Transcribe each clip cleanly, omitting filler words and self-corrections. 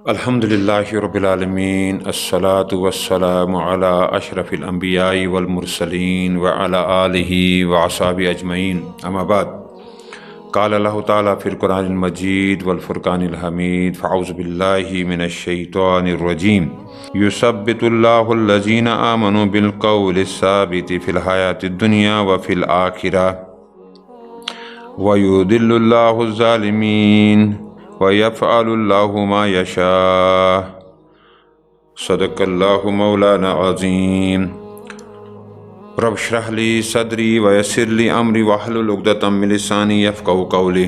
الحمدللہ رب العالمین الصلاۃ والسلام علی اشرف الانبیاء والمرسلین وعلی آلہ واصحابہ اجمعین اما بعد قال اللہ تعالیٰ فی القرآن المجید والفرقان الحمید فاعوذ باللہ من الشیطان الرجیم یثبت اللہ الذین آمنوا بالقول الثابت فی الحیاۃ الدنیا وفی الآخرہ ویضل اللہ الظالمین وَيَفْعَلُ اللَّهُ مَا يَشَاءُ صدق اللہ مولانا عظیم رب اشرح لی صدری ویسر لی امری واحلل عقدۃ من لسانی یفقہوا قولی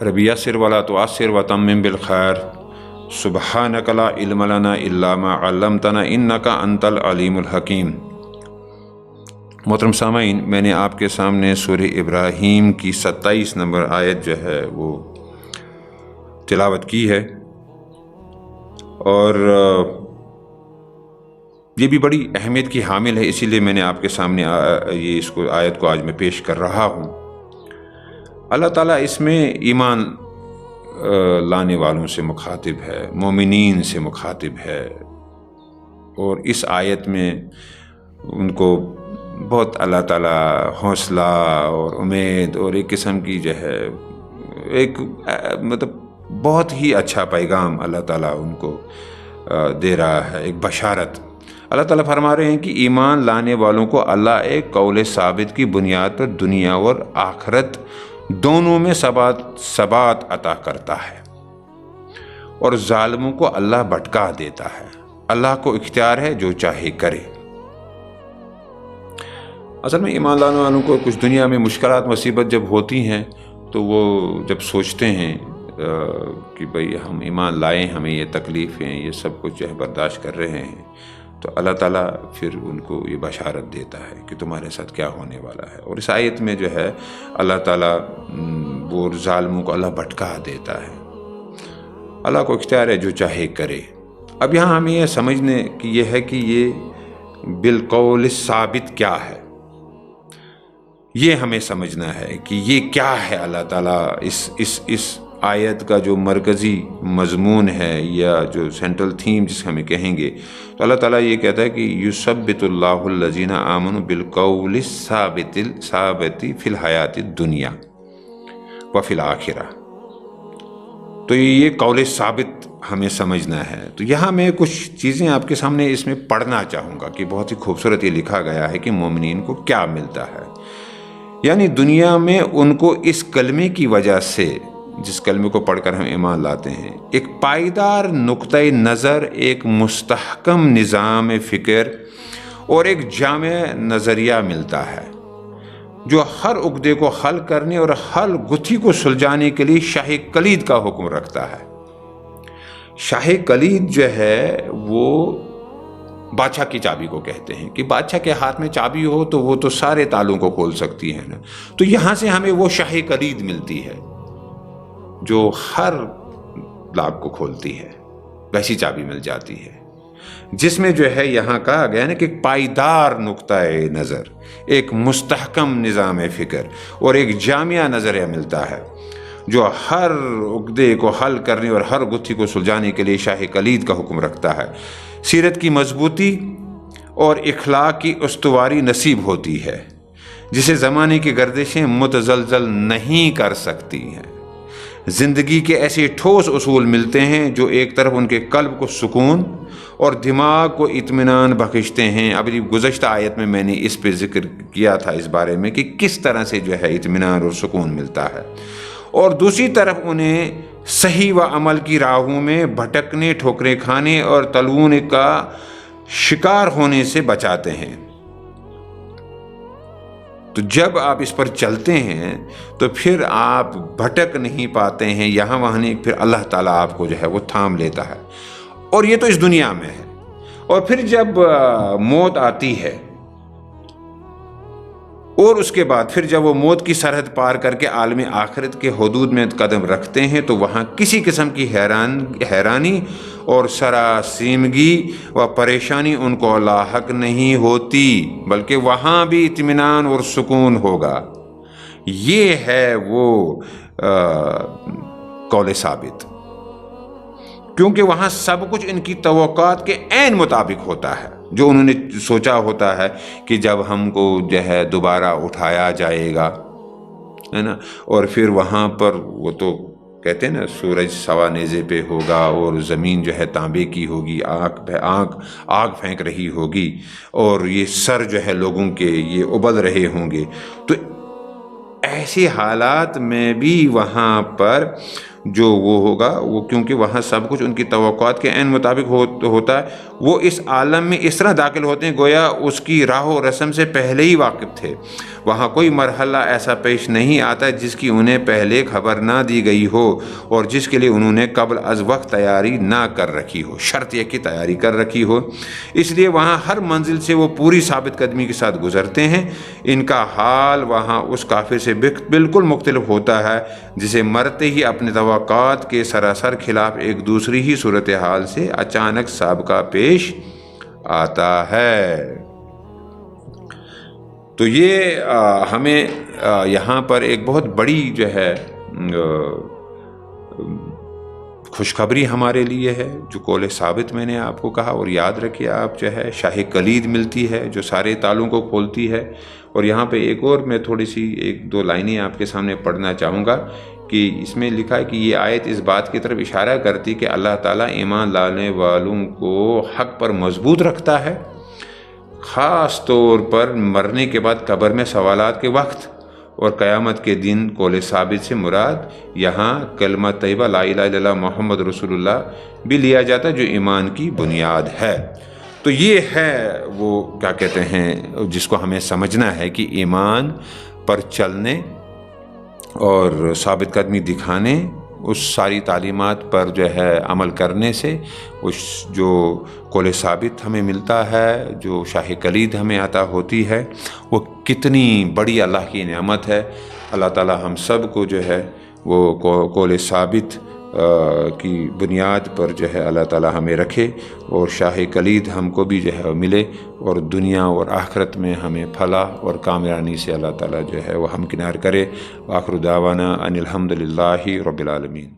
رب یسر ولا تعسر وتمم بالخیر سبحانک لا علم لنا الا ما علمتنا انک انت العلیم الحکیم۔ محترم سامعین، میں نے آپ کے سامنے سورہ ابراہیم کی 27 نمبر آیت جو ہے وہ تلاوت کی ہے، اور یہ بھی بڑی اہمیت کی حامل ہے، اسی لیے میں نے آپ کے سامنے اس آیت کو آج میں پیش کر رہا ہوں۔ اللہ تعالیٰ اس میں ایمان لانے والوں سے مخاطب ہے، مومنین سے مخاطب ہے، اور اس آیت میں ان کو بہت اللہ تعالیٰ حوصلہ اور امید اور ایک قسم کی جو ہے ایک مطلب بہت ہی اچھا پیغام اللہ تعالیٰ ان کو دے رہا ہے، ایک بشارت۔ اللہ تعالیٰ فرما رہے ہیں کہ ایمان لانے والوں کو اللہ ایک قول ثابت کی بنیاد پر دنیا اور آخرت دونوں میں ثبات عطا کرتا ہے، اور ظالموں کو اللہ بھٹکا دیتا ہے۔ اللہ کو اختیار ہے جو چاہے کرے۔ اصل میں ایمان لانے والوں کو کچھ دنیا میں مشکلات مصیبت جب ہوتی ہیں تو وہ جب سوچتے ہیں کہ بھئی ہم ایمان لائے، ہمیں یہ تکلیفیں یہ سب کچھ جو ہے برداشت کر رہے ہیں، تو اللہ تعالیٰ پھر ان کو یہ بشارت دیتا ہے کہ تمہارے ساتھ کیا ہونے والا ہے۔ اور اس آیت میں جو ہے اللہ تعالیٰ وہ ظالموں کو اللہ بھٹکا دیتا ہے۔ اللہ کو اختیار ہے جو چاہے کرے۔ اب یہاں ہمیں یہ سمجھنے کی یہ ہے کہ یہ بالقول ثابت کیا ہے، یہ ہمیں سمجھنا ہے کہ یہ کیا ہے۔ اللہ تعالیٰ اس آیت کا جو مرکزی مضمون ہے یا جو سینٹرل تھیم جس ہمیں کہیں گے، تو اللہ تعالیٰ یہ کہتا ہے کہ یثبت اللہ الذین آمنوا بالقول الثابت فی الحیاۃ الدنیا وفی الآخرہ۔ تو یہ قول ثابت ہمیں سمجھنا ہے۔ تو یہاں میں کچھ چیزیں آپ کے سامنے اس میں پڑھنا چاہوں گا کہ بہت ہی خوبصورت یہ لکھا گیا ہے کہ مومنین کو کیا ملتا ہے، یعنی دنیا میں ان کو اس کلمے کی وجہ سے، جس کلمے کو پڑھ کر ہم ایمان لاتے ہیں، ایک پائیدار نقطۂ نظر، ایک مستحکم نظام فکر اور ایک جامع نظریہ ملتا ہے جو ہر عقدے کو حل کرنے اور ہر گتھی کو سلجھانے کے لیے شاہ کلید کا حکم رکھتا ہے۔ شاہ کلید جو ہے وہ بادشاہ کی چابی کو کہتے ہیں کہ بادشاہ کے ہاتھ میں چابی ہو تو وہ تو سارے تالوں کو کھول سکتی ہے نا۔ تو یہاں سے ہمیں وہ شاہ کلید ملتی ہے جو ہر لاک کو کھولتی ہے، ویسی چابی مل جاتی ہے، جس میں جو ہے یہاں کہا گیا نا کہ ایک پائیدار نقطۂ نظر، ایک مستحکم نظام فکر اور ایک جامع نظریہ ملتا ہے جو ہر عقدے کو حل کرنے اور ہر گتھی کو سلجھانے کے لیے شاہ کلید کا حکم رکھتا ہے۔ سیرت کی مضبوطی اور اخلاق کی استواری نصیب ہوتی ہے جسے زمانے کی گردشیں متزلزل نہیں کر سکتی ہیں۔ زندگی کے ایسے ٹھوس اصول ملتے ہیں جو ایک طرف ان کے قلب کو سکون اور دماغ کو اطمینان بخشتے ہیں۔ اب گزشتہ آیت میں میں نے اس پہ ذکر کیا تھا اس بارے میں کہ کس طرح سے جو ہے اطمینان اور سکون ملتا ہے، اور دوسری طرف انہیں صحیح و عمل کی راہوں میں بھٹکنے، ٹھوکریں کھانے اور تلونے کا شکار ہونے سے بچاتے ہیں۔ تو جب آپ اس پر چلتے ہیں تو پھر آپ بھٹک نہیں پاتے ہیں یہاں وہاں نہیں، پھر اللہ تعالیٰ آپ کو جو ہے وہ تھام لیتا ہے، اور یہ تو اس دنیا میں ہے۔ اور پھر جب موت آتی ہے اور اس کے بعد پھر جب وہ موت کی سرحد پار کر کے عالم آخرت کے حدود میں قدم رکھتے ہیں تو وہاں کسی قسم کی حیرانی اور سراسیمگی و پریشانی ان کو لاحق نہیں ہوتی، بلکہ وہاں بھی اطمینان اور سکون ہوگا۔ یہ ہے وہ قول ثابت۔ کیونکہ وہاں سب کچھ ان کی توقعات کے عین مطابق ہوتا ہے، جو انہوں نے سوچا ہوتا ہے کہ جب ہم کو جو ہے دوبارہ اٹھایا جائے گا، ہے نا، اور پھر وہاں پر وہ تو کہتے ہیں نا سورج سوا نیزے پہ ہوگا اور زمین جو ہے تانبے کی ہوگی، آگ پھینک رہی ہوگی، اور یہ سر جو ہے لوگوں کے یہ ابل رہے ہوں گے۔ تو ایسے حالات میں بھی وہاں پر جو وہ ہوگا، وہ کیونکہ وہاں سب کچھ ان کی توقعات کے عین مطابق ہوتا ہے، وہ اس عالم میں اس طرح داخل ہوتے ہیں گویا اس کی راہ و رسم سے پہلے ہی واقف تھے۔ وہاں کوئی مرحلہ ایسا پیش نہیں آتا جس کی انہیں پہلے خبر نہ دی گئی ہو اور جس کے لیے انہوں نے قبل از وقت تیاری نہ کر رکھی ہو، شرط یہ کہ تیاری کر رکھی ہو۔ اس لیے وہاں ہر منزل سے وہ پوری ثابت قدمی کے ساتھ گزرتے ہیں۔ ان کا حال وہاں اس کافر سے بالکل مختلف ہوتا ہے جسے مرتے ہی اپنے توقعات کے سراسر خلاف ایک دوسری ہی صورتحال سے اچانک سابقہ پیش آتا ہے۔ تو یہ ہمیں یہاں پر ایک بہت بڑی جو ہے خوشخبری ہمارے لیے ہے، جو قول ثابت میں نے آپ کو کہا، اور یاد رکھیے آپ جو ہے شاہ کلید ملتی ہے جو سارے تالوں کو کھولتی ہے۔ اور یہاں پہ ایک اور میں تھوڑی سی ایک دو لائنیں آپ کے سامنے پڑھنا چاہوں گا کہ اس میں لکھا ہے کہ یہ آیت اس بات کی طرف اشارہ کرتی کہ اللہ تعالیٰ ایمان لانے والوں کو حق پر مضبوط رکھتا ہے، خاص طور پر مرنے کے بعد قبر میں سوالات کے وقت اور قیامت کے دن۔ قول ثابت سے مراد یہاں کلمہ طیبہ لا الہ الا اللہ محمد رسول اللہ بھی لیا جاتا ہے، جو ایمان کی بنیاد ہے۔ تو یہ ہے وہ کیا کہتے ہیں جس کو ہمیں سمجھنا ہے کہ ایمان پر چلنے اور ثابت قدمی دکھانے، اس ساری تعلیمات پر جو ہے عمل کرنے سے اس جو قول ثابت ہمیں ملتا ہے، جو شاہ کلید ہمیں عطا ہوتی ہے، وہ کتنی بڑی اللہ کی نعمت ہے۔ اللہ تعالی ہم سب کو جو ہے وہ قول ثابت کی بنیاد پر جو ہے اللہ تعالی ہمیں رکھے، اور شاہ کلید ہم کو بھی جو ہے ملے، اور دنیا اور آخرت میں ہمیں فلاح اور کامیابی سے اللہ تعالی جو ہے وہ ہمکنار کرے۔ وآخر دعوانا ان الحمد للہ رب العالمین۔